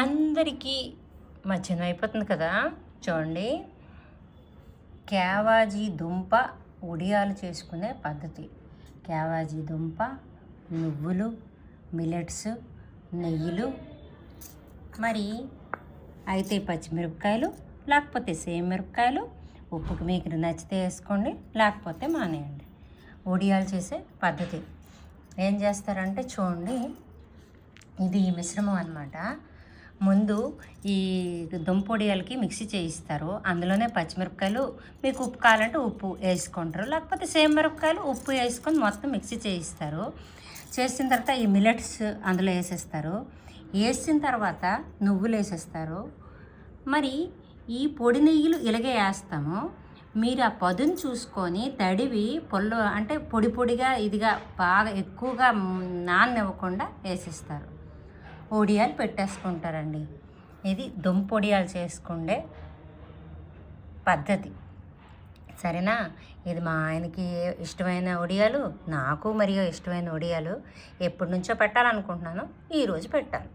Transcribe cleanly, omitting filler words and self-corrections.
అందరికీ మధ్యాహ్నం అయిపోతుంది కదా. చూడండి, క్యావాజీ దుంప ఉడియాలు చేసుకునే పద్ధతి. క్యావాజీ దుంప, నువ్వులు, మిల్లెట్స్, నెయ్యిలు, మరి అయితే పచ్చిమిరపకాయలు, లేకపోతే సేమ్ మిరపకాయలు, ఉప్పుకి మీకు నచ్చితే వేసుకోండి, లేకపోతే మానేయండి. ఉడియాలు చేసే పద్ధతి ఏం చేస్తారంటే చూడండి, ఇది మిశ్రమం అన్నమాట. ముందు ఈ దుంపొడియాలకి మిక్సీ చేయిస్తారు. అందులోనే పచ్చిమిరపకాయలు, మీకు ఉప్పు కావాలంటే ఉప్పు వేసుకుంటారు, లేకపోతే సేమ్ మిరపకాయలు ఉప్పు వేసుకొని మొత్తం మిక్సీ చేయిస్తారు. చేసిన తర్వాత ఈ మిల్లెట్స్ అందులో వేసేస్తారు. వేసిన తర్వాత నువ్వులు వేసేస్తారు. మరి ఈ పొడి నెయ్యిలు ఇలాగే వేస్తాము. మీరు ఆ పదును చూసుకొని తడివి పొల్లు అంటే పొడి పొడిగా ఇదిగా బాగా ఎక్కువగా నాననివ్వకుండా వేసేస్తారు. ఒడియాలు పెట్టేసుకుంటారండి. ఇది దుంపొడియాలు చేసుకుండే పద్ధతి, సరేనా. ఇది మా ఆయనకి ఇష్టమైన ఒడియాలు, నాకు మరియు ఇష్టమైన ఒడియాలు. ఎప్పటి నుంచో పెట్టాలనుకుంటున్నాను, ఈరోజు పెట్టాలి.